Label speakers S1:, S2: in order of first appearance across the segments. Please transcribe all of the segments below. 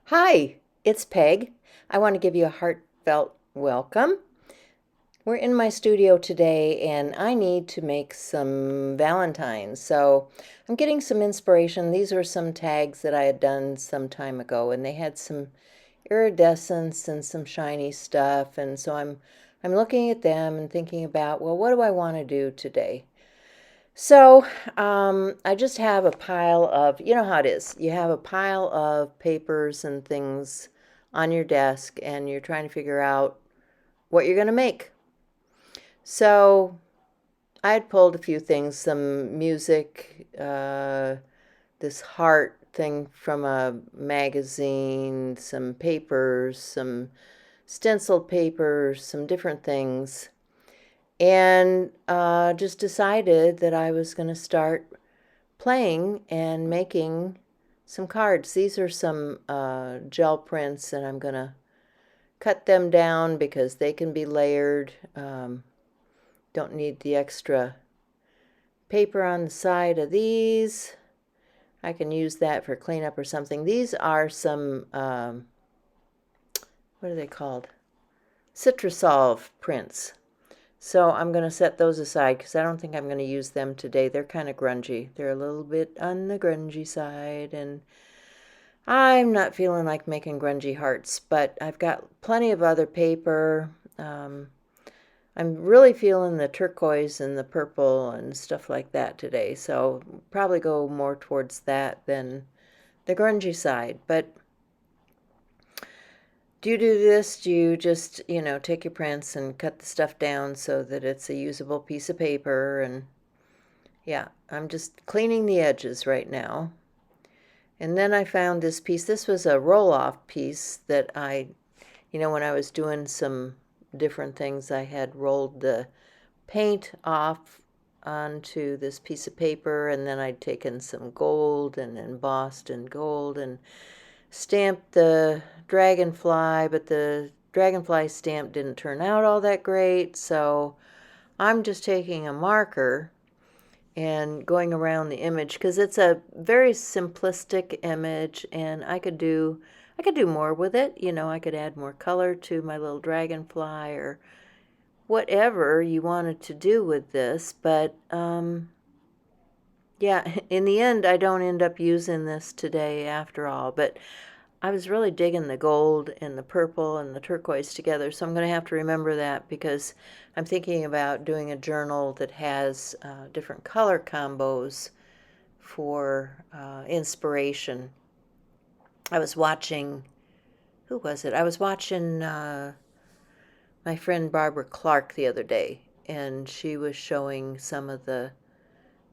S1: Hi, it's Peg. I want to give you a heartfelt welcome. We're in my studio today and I need to make some Valentines. So I'm getting some inspiration. These were some tags that I had done some time ago and they had some iridescence and some shiny stuff. And so I'm looking at them and thinking about, well, what do I want to do today? So, I just have a pile of, you know how it is. You have a pile of papers and things on your desk, and you're trying to figure out what you're going to make. So, I had pulled a few things, some music, this heart thing from a magazine, some papers, some stenciled papers, some different things, and just decided that I was going to start playing and making some cards. These are some gel prints, and I'm going to cut them down because they can be layered. Don't need the extra paper on the side of these. I can use that for cleanup or something. These are some, what are they called? Citrusolve prints. So I'm going to set those aside because I don't think I'm going to use them today. They're kind of grungy. They're a little bit on the grungy side, and I'm not feeling like making grungy hearts, but I've got plenty of other paper. Um, I'm really feeling the turquoise and the purple and stuff like that today, so probably go more towards that than the grungy side. But do you do this? Do you just, take your prints and cut the stuff down so that it's a usable piece of paper? And yeah, I'm just cleaning the edges right now. And then I found this piece. This was a roll-off piece that when I was doing some different things, I had rolled the paint off onto this piece of paper, and then I'd taken some gold and embossed in gold and stamped the dragonfly, but the dragonfly stamp didn't turn out all that great, so I'm just taking a marker and going around the image because it's a very simplistic image, and I could do more with it. I could add more color to my little dragonfly or whatever you wanted to do with this. But yeah, in the end, I don't end up using this today after all. But I was really digging the gold and the purple and the turquoise together, so I'm going to have to remember that because I'm thinking about doing a journal that has different color combos for inspiration. I was watching, who was it? I was watching my friend Barbara Clark the other day, and she was showing some of the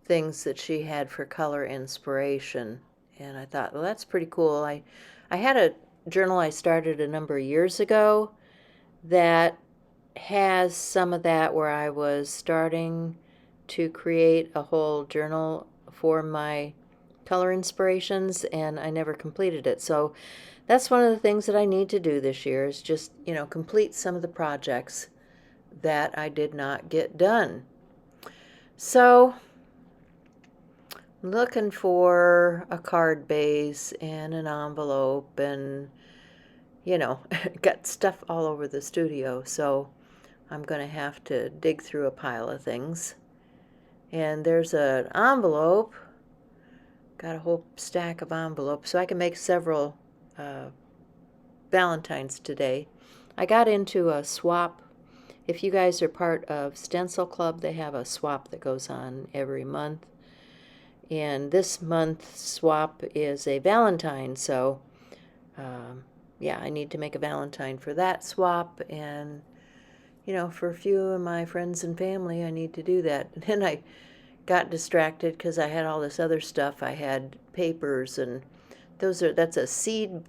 S1: things that she had for color inspiration. And I thought, well, that's pretty cool. I had a journal I started a number of years ago that has some of that where I was starting to create a whole journal for my color inspirations, and I never completed it. So that's one of the things that I need to do this year is just, complete some of the projects that I did not get done. So looking for a card base and an envelope and, got stuff all over the studio. So I'm going to have to dig through a pile of things. And there's an envelope. Got a whole stack of envelopes. So I can make several Valentines today. I got into a swap. If you guys are part of Stencil Club, they have a swap that goes on every month. And this month's swap is a Valentine, so yeah, I need to make a Valentine for that swap, and for a few of my friends and family, I need to do that. And then I got distracted because I had all this other stuff. I had papers, and that's a seed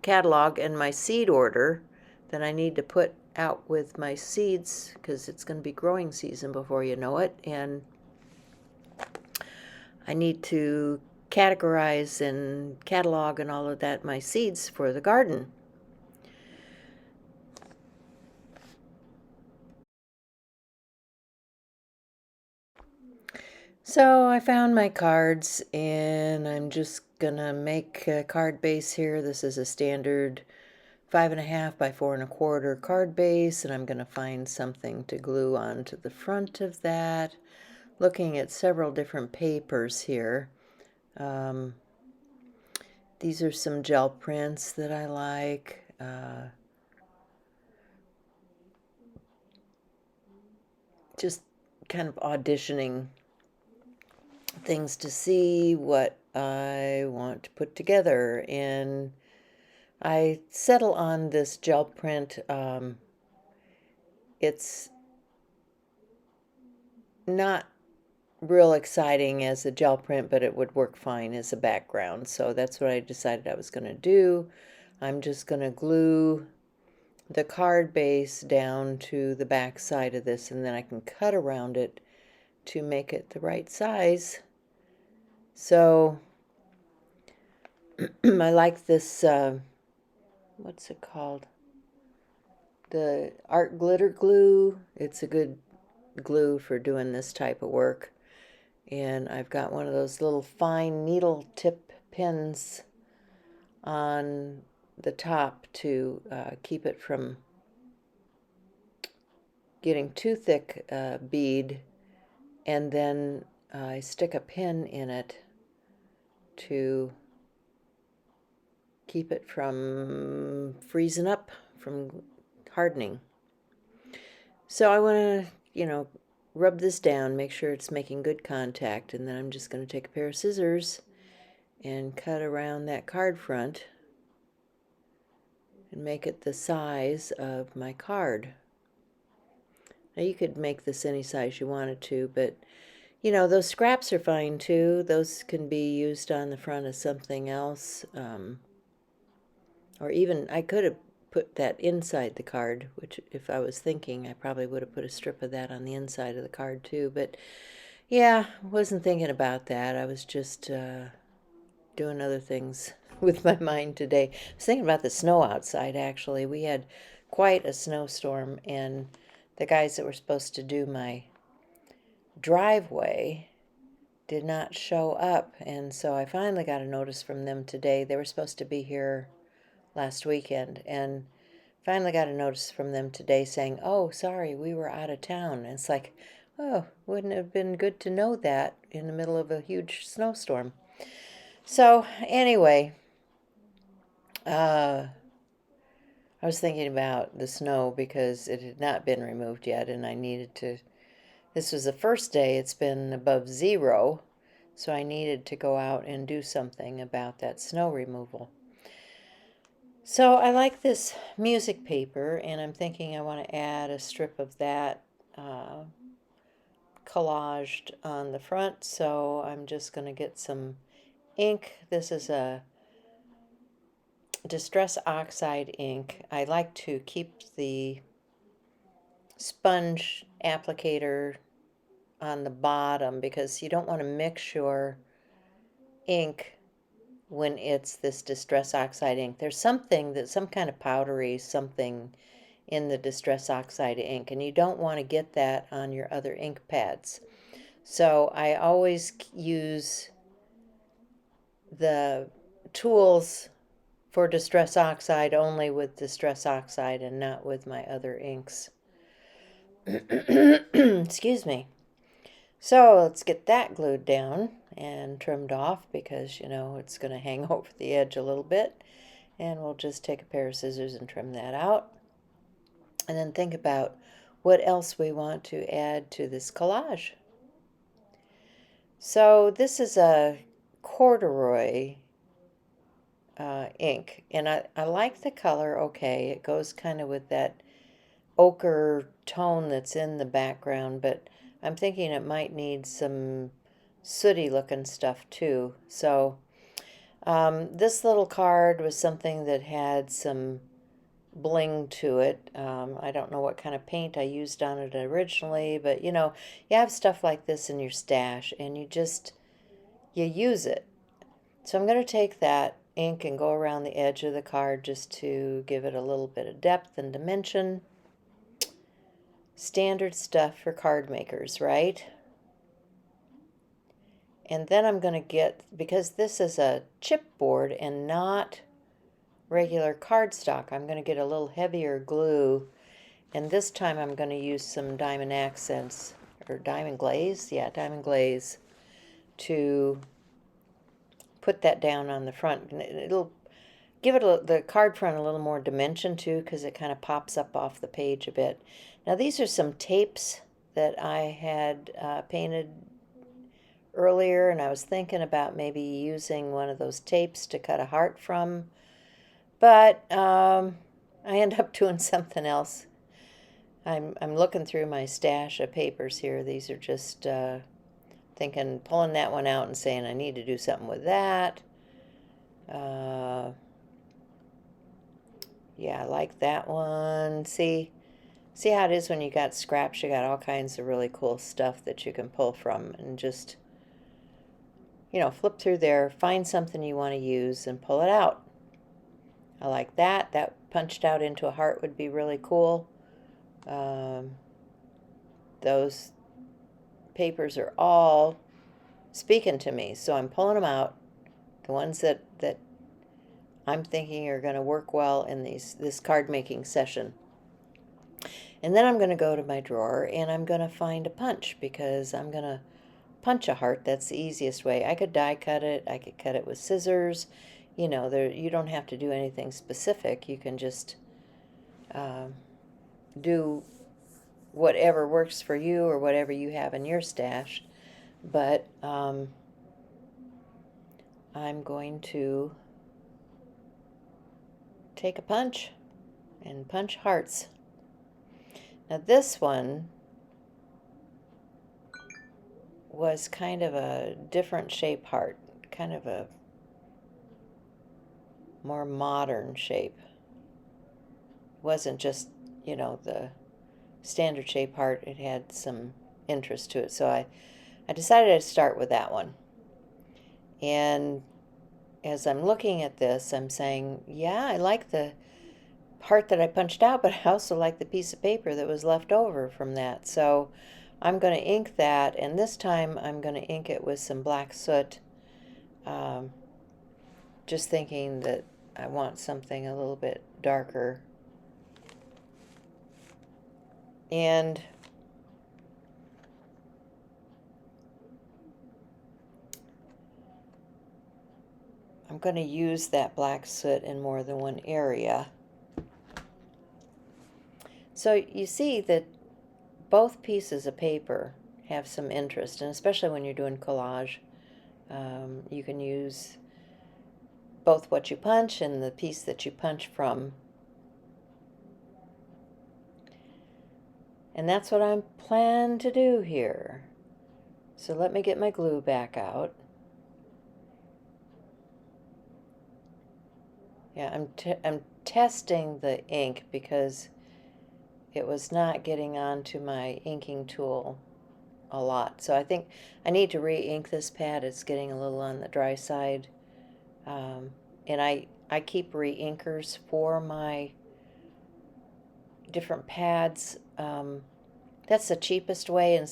S1: catalog and my seed order that I need to put out with my seeds because it's going to be growing season before you know it, and I need to categorize and catalog and all of that my seeds for the garden. So I found my cards and I'm just gonna make a card base here. This is a standard 5.5 by 4.25 card base, and I'm gonna find something to glue onto the front of that. Looking at several different papers here. These are some gel prints that I like. Just kind of auditioning things to see what I want to put together. And I settle on this gel print. It's not real exciting as a gel print, but it would work fine as a background. So that's what I decided I was going to do. I'm just going to glue the card base down to the back side of this, and then I can cut around it to make it the right size. So I like this, what's it called? The art glitter glue. It's a good glue for doing this type of work. And I've got one of those little fine needle tip pins on the top to keep it from getting too thick bead, and then I stick a pin in it to keep it from freezing up, from hardening. So I want to, rub this down, make sure it's making good contact, and then I'm just going to take a pair of scissors and cut around that card front and make it the size of my card. Now you could make this any size you wanted to, but those scraps are fine too. Those can be used on the front of something else. Or even I could have put that inside the card, which if I was thinking, I probably would have put a strip of that on the inside of the card too. But yeah, wasn't thinking about that. I was just doing other things with my mind today. I was thinking about the snow outside, actually. We had quite a snowstorm, and the guys that were supposed to do my driveway did not show up, and so I finally got a notice from them today. They were supposed to be here last weekend, and finally got a notice from them today saying, oh, sorry, we were out of town. And it's like, oh, wouldn't it have been good to know that in the middle of a huge snowstorm? So anyway, I was thinking about the snow because it had not been removed yet, and I needed to, this was the first day it's been above 0, so I needed to go out and do something about that snow removal. So I like this music paper, and I'm thinking I want to add a strip of that collaged on the front. So I'm just going to get some ink. This is a Distress Oxide ink. I like to keep the sponge applicator on the bottom because you don't want to mix your ink when it's this Distress Oxide ink. There's some kind of powdery something in the Distress Oxide ink, and you don't want to get that on your other ink pads. So I always use the tools for Distress Oxide only with Distress Oxide and not with my other inks. Excuse me. So let's get that glued down and trimmed off because, it's going to hang over the edge a little bit. And we'll just take a pair of scissors and trim that out. And then think about what else we want to add to this collage. So this is a corduroy ink, and I like the color. Okay, it goes kind of with that ochre tone that's in the background, but I'm thinking it might need some sooty looking stuff too. So this little card was something that had some bling to it. I don't know what kind of paint I used on it originally, but you have stuff like this in your stash and you use it. So I'm going to take that ink and go around the edge of the card just to give it a little bit of depth and dimension. Standard stuff for card makers, right? And then I'm going to get, because this is a chipboard and not regular cardstock, I'm going to get a little heavier glue. And this time I'm going to use some diamond accents, or diamond glaze, yeah, diamond glaze, to put that down on the front. And it'll give it the card front a little more dimension too, because it kind of pops up off the page a bit. Now these are some tapes that I had painted earlier, and I was thinking about maybe using one of those tapes to cut a heart from, but I end up doing something else. I'm looking through my stash of papers here. These are just thinking, pulling that one out and saying I need to do something with that. Yeah, I like that one. See how it is when you got scraps? You got all kinds of really cool stuff that you can pull from, and just, flip through there, find something you want to use, and pull it out. I like that. That punched out into a heart would be really cool. Those papers are all speaking to me, so I'm pulling them out. The ones that I'm thinking are going to work well in this card making session. And then I'm going to go to my drawer and I'm going to find a punch, because I'm going to punch a heart. That's the easiest way. I could die cut it. I could cut it with scissors. You don't have to do anything specific. You can just do whatever works for you, or whatever you have in your stash. But I'm going to take a punch and punch hearts. Now this one was kind of a different shape heart, kind of a more modern shape. It wasn't just, the standard shape heart. It had some interest to it. So I decided to start with that one. And as I'm looking at this, I'm saying, yeah, I like the heart that I punched out, but I also like the piece of paper that was left over from that. So I'm going to ink that, and this time I'm going to ink it with some black soot. Just thinking that I want something a little bit darker. And I'm going to use that black soot in more than one area. So you see that both pieces of paper have some interest, and especially when you're doing collage, you can use both what you punch and the piece that you punch from. And that's what I'm planning to do here. So let me get my glue back out. Yeah, I'm testing the ink because it was not getting onto my inking tool a lot. So I think I need to re-ink this pad. It's getting a little on the dry side. And I keep re-inkers for my different pads. That's the cheapest way. And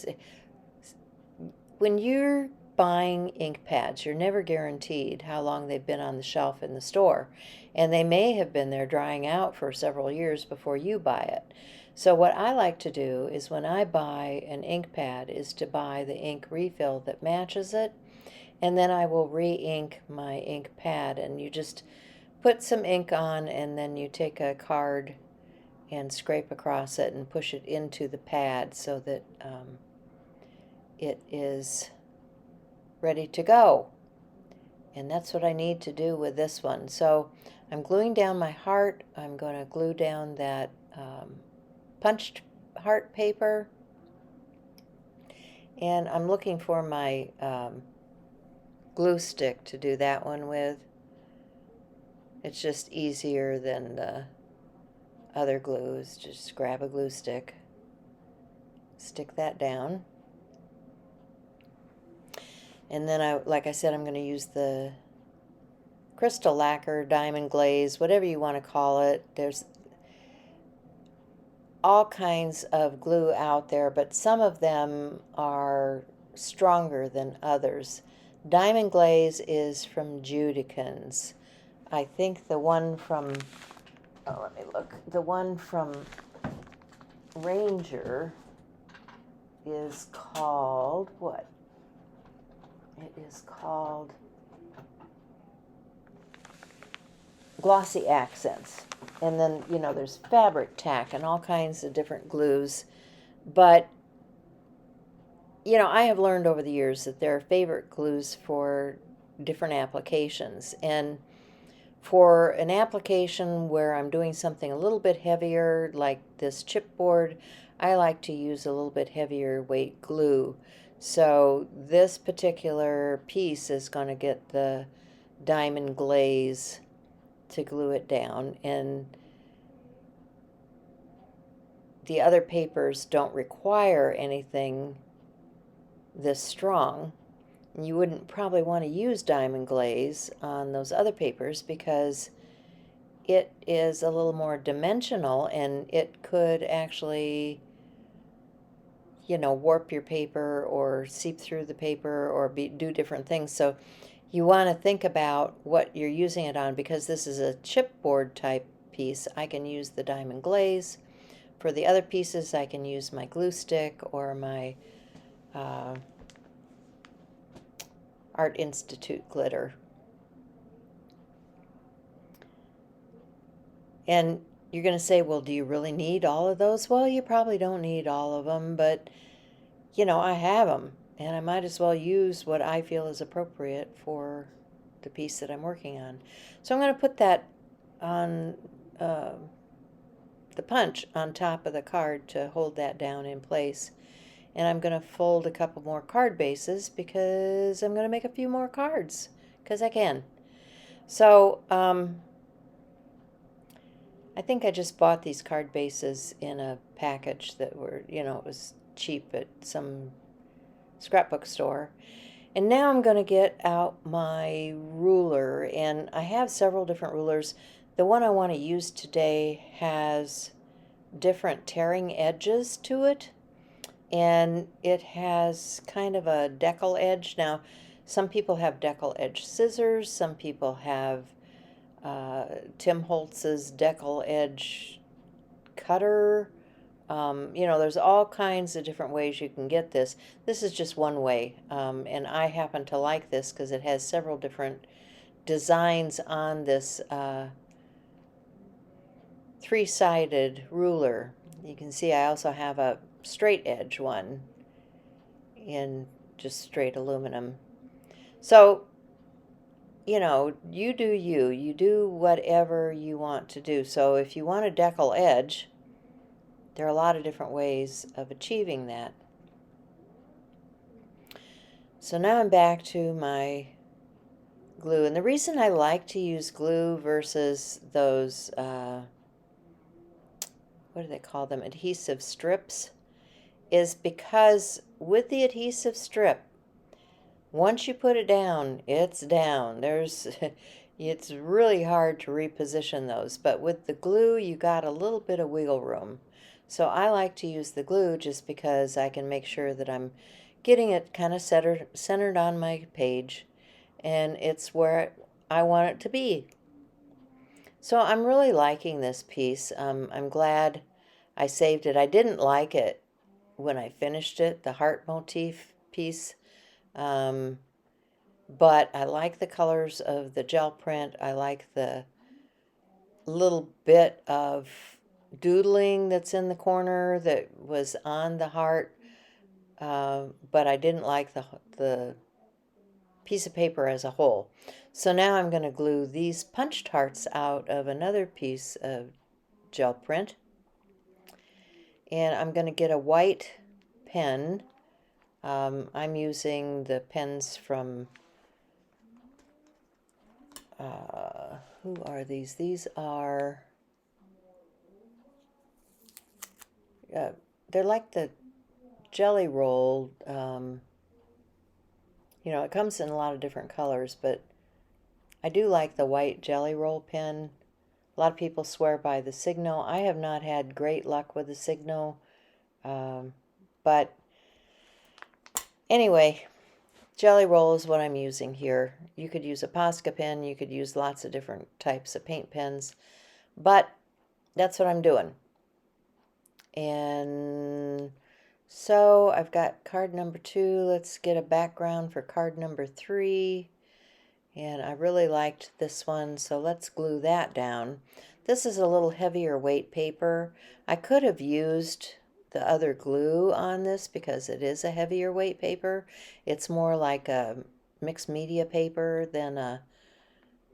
S1: when you're buying ink pads, you're never guaranteed how long they've been on the shelf in the store. And they may have been there drying out for several years before you buy it. So what I like to do is, when I buy an ink pad, is to buy the ink refill that matches it. And then I will re-ink my ink pad. And you just put some ink on, and then you take a card and scrape across it and push it into the pad so that it is ready to go. And that's what I need to do with this one. So I'm gluing down my heart. I'm going to glue down that punched heart paper. And I'm looking for my glue stick to do that one with. It's just easier than the other glues. Just grab a glue stick, stick that down. And then like I said, I'm going to use the crystal lacquer, diamond glaze, whatever you want to call it. There's all kinds of glue out there, but some of them are stronger than others. Diamond Glaze is from Judikins. I think the one from, oh, let me look. The one from Ranger is called, what? It is called Glossy Accents. And then, you know, there's fabric tack and all kinds of different glues. But, you know, I have learned over the years that there are favorite glues for different applications. And for an application where I'm doing something a little bit heavier, like this chipboard, I like to use a little bit heavier weight glue. So this particular piece is going to get the diamond glaze to glue it down, and the other papers don't require anything this strong. You wouldn't probably want to use diamond glaze on those other papers because it is a little more dimensional and it could actually, you know, warp your paper or seep through the paper or do different things. So you want to think about what you're using it on. Because this is a chipboard type piece, I can use the diamond glaze. For the other pieces, I can use my glue stick or my Art Institute glitter. And you're going to say, well, do you really need all of those? Well, you probably don't need all of them, but, you know, I have them, and I might as well use what I feel is appropriate for the piece that I'm working on. So I'm going to put that on the punch on top of the card to hold that down in place. And I'm going to fold a couple more card bases because I'm going to make a few more cards because I can. So I think I just bought these card bases in a package that were, you know, it was cheap at some scrapbook store. And now I'm going to get out my ruler, and I have several different rulers. The one I want to use today has different tearing edges to it, and it has kind of a decal edge. Now, some people have decal edge scissors, some people have Tim Holtz's decal edge cutter. You know, there's all kinds of different ways you can get this. This is just one way, and I happen to like this because it has several different designs on this three-sided ruler. You can see I also have a straight edge one in just straight aluminum. So, you know, you do you. You do whatever you want to do. So if you want a decal edge, there are a lot of different ways of achieving that. So now I'm back to my glue. And the reason I like to use glue versus those, what do they call them, adhesive strips, is because with the adhesive strip, once you put it down, it's down. It's really hard to reposition those. But with the glue, you got a little bit of wiggle room. So I like to use the glue just because I can make sure that I'm getting it kind of centered on my page, and it's where I want it to be. So I'm really liking this piece. I'm glad I saved it. I didn't like it when I finished it, the heart motif piece. But I like the colors of the gel print. I like the little bit of doodling that's in the corner that was on the heart. But I didn't like the piece of paper as a whole. So now I'm going to glue these punched hearts out of another piece of gel print. And I'm going to get a white pen. I'm using the pens from, who are these? These are, they're like the jelly roll. You know, it comes in a lot of different colors, but I do like the white jelly roll pen. A lot of people swear by the Signo. I have not had great luck with the Signo, but anyway, Jelly roll is what I'm using here. You could use a Posca pen, you could use lots of different types of paint pens, but that's what I'm doing. And so I've got card number 2. Let's get a background for card number 3. And I really liked this one, so let's glue that down. This is a little heavier weight paper. I could have used the other glue on this because it is a heavier weight paper. It's more like a mixed media paper than a,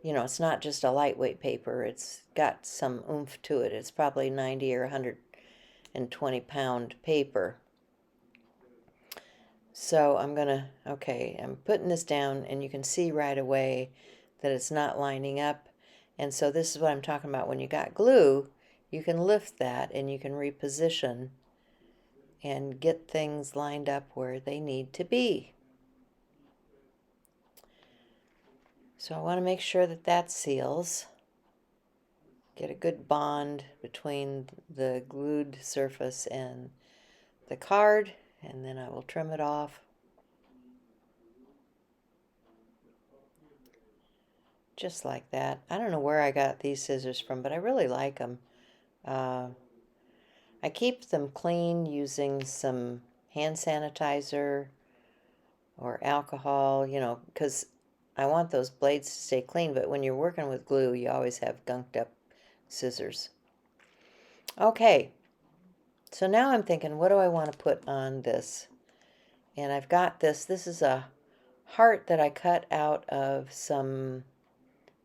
S1: it's not just a lightweight paper. It's got some oomph to it. It's probably 90 or 120-pound paper. So I'm putting this down, and you can see right away that it's not lining up. And so this is what I'm talking about. When you got glue, you can lift that and you can reposition and get things lined up where they need to be. So I want to make sure that that seals. Get a good bond between the glued surface and the card, and then I will trim it off. Just like that. I don't know where I got these scissors from, but I really like them. I keep them clean using some hand sanitizer or alcohol, because I want those blades to stay clean, but when you're working with glue, you always have gunked up scissors. Okay, so now I'm thinking, what do I want to put on this? And I've got this. This is a heart that I cut out of some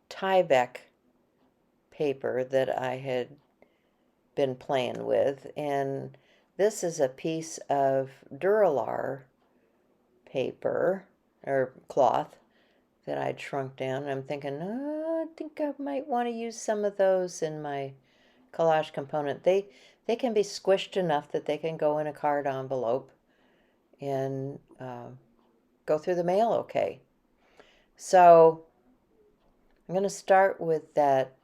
S1: Tyvek paper that I had been playing with, and this is a piece of Duralar paper or cloth that I'd shrunk down. And I'm thinking, oh, I think I might want to use some of those in my collage component. They can be squished enough that they can go in a card envelope and go through the mail okay. So I'm going to start with that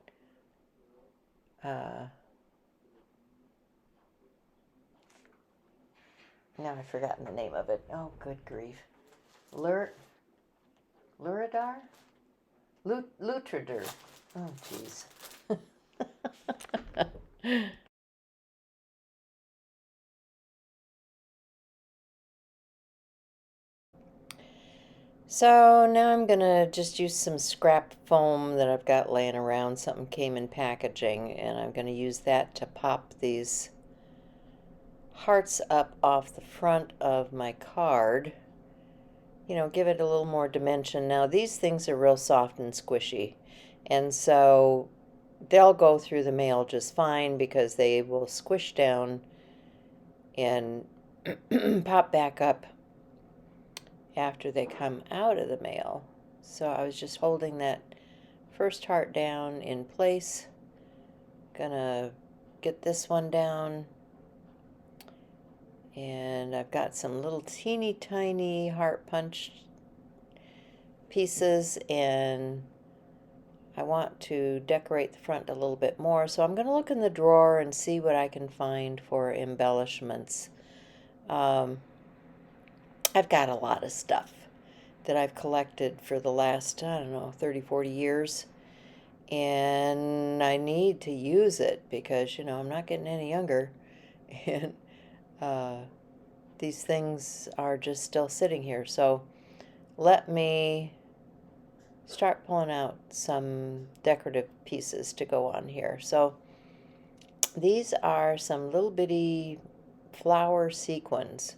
S1: now I've forgotten the name of it. Oh, good grief. Luridar? Lutrider. Oh, jeez. So now I'm going to just use some scrap foam that I've got laying around. Something came in packaging, and I'm going to use that to pop these hearts up off the front of my card. Give it a little more dimension. Now these things are real soft and squishy, and so they'll go through the mail just fine because they will squish down and pop back up after they come out of the mail. So I was just holding that first heart down in place. Gonna get this one down, and I've got some little teeny tiny heart punch pieces, and I want to decorate the front a little bit more, so I'm going to look in the drawer and see what I can find for embellishments. I've got a lot of stuff that I've collected for the last, 30, 40 years, and I need to use it because, I'm not getting any younger, and these things are just still sitting here. So let me start pulling out some decorative pieces to go on here. So these are some little bitty flower sequins,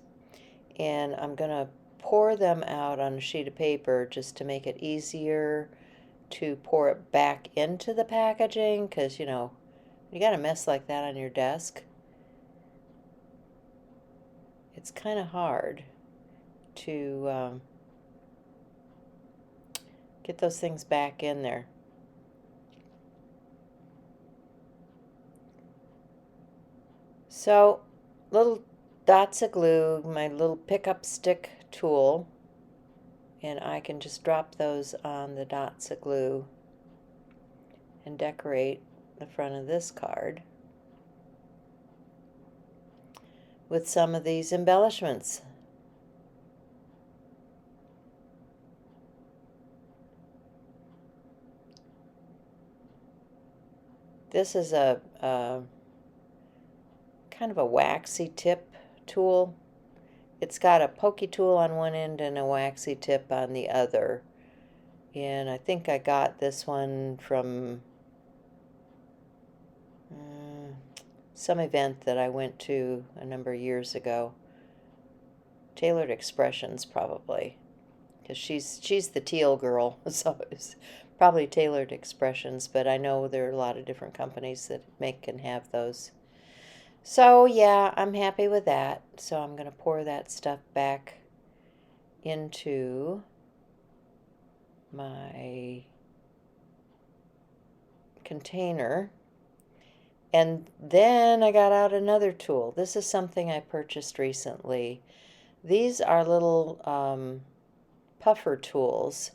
S1: and I'm going to pour them out on a sheet of paper just to make it easier to pour it back into the packaging, because you got a mess like that on your desk, it's kind of hard to get those things back in there. So little dots of glue, my little pickup stick tool, and I can just drop those on the dots of glue and decorate the front of this card with some of these embellishments. This is a kind of a waxy tip tool. It's got a pokey tool on one end and a waxy tip on the other. And I think I got this one from some event that I went to a number of years ago. Tailored Expressions, probably, because she's the teal girl, so it's probably Tailored Expressions. But I know there are a lot of different companies that make and have those. So yeah, I'm happy with that. So I'm gonna pour that stuff back into my container. And then I got out another tool. This is something I purchased recently. These are little puffer tools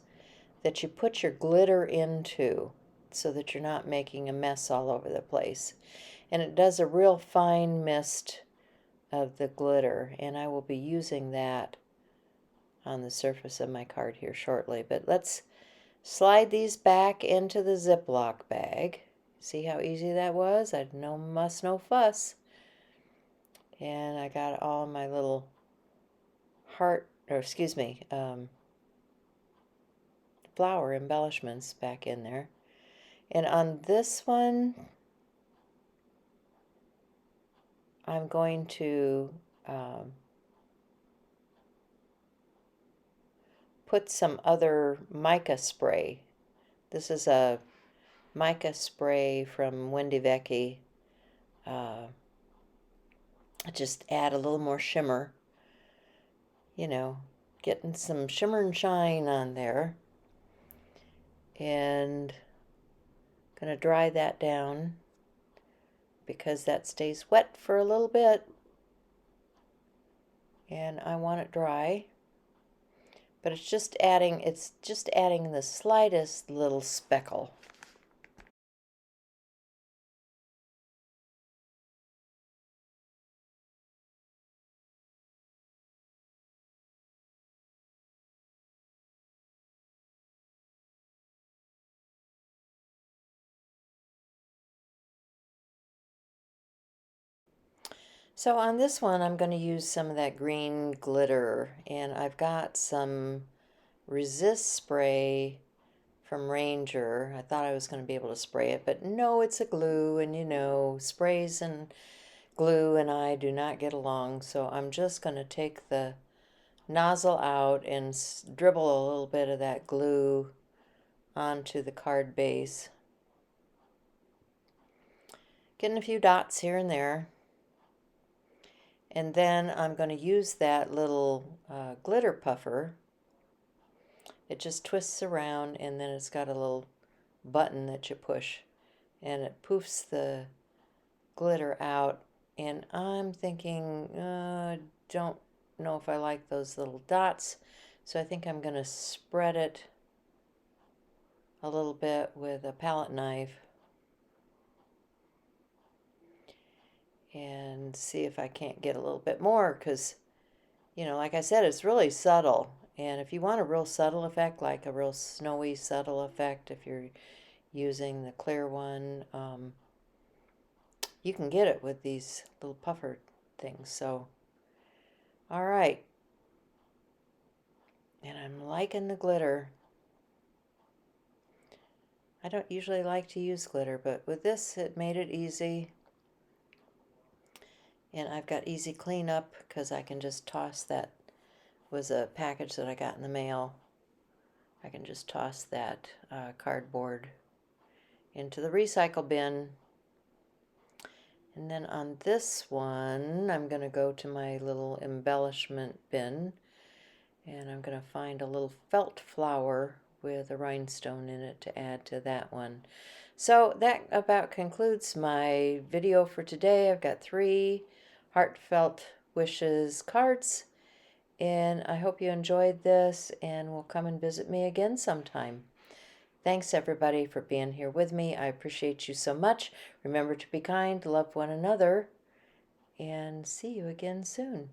S1: that you put your glitter into so that you're not making a mess all over the place. And it does a real fine mist of the glitter, and I will be using that on the surface of my card here shortly. But let's slide these back into the Ziploc bag. See how easy that was? I'd no muss, no fuss. And I got all my little flower embellishments back in there. And on this one, I'm going to put some other mica spray. This is a mica spray from Wendy Vecchi. Just add a little more shimmer, you know, getting some shimmer and shine on there. And gonna dry that down because that stays wet for a little bit, and I want it dry. But it's just adding the slightest little speckle. So on this one, I'm going to use some of that green glitter, and I've got some resist spray from Ranger. I thought I was going to be able to spray it, but no, it's a glue, and you know, sprays and glue and I do not get along, so I'm just going to take the nozzle out and dribble a little bit of that glue onto the card base. Getting a few dots here and there. And then I'm going to use that little glitter puffer. It just twists around, and then it's got a little button that you push, and it poofs the glitter out. And I'm thinking, don't know if I like those little dots, so I think I'm going to spread it a little bit with a palette knife and see if I can't get a little bit more, because, you know, like I said, it's really subtle. And if you want a real subtle effect, like a real snowy subtle effect, if you're using the clear one, you can get it with these little puffer things. So, all right. And I'm liking the glitter. I don't usually like to use glitter, but with this, it made it easy. And I've got easy cleanup because I can just toss that. Was a package that I got in the mail. I can just toss that cardboard into the recycle bin. And then on this one, I'm going to go to my little embellishment bin, and I'm going to find a little felt flower with a rhinestone in it to add to that one. So that about concludes my video for today. I've got 3 Heartfelt Wishes cards, and I hope you enjoyed this and will come and visit me again sometime. Thanks everybody for being here with me. I appreciate you so much. Remember to be kind, love one another, and see you again soon.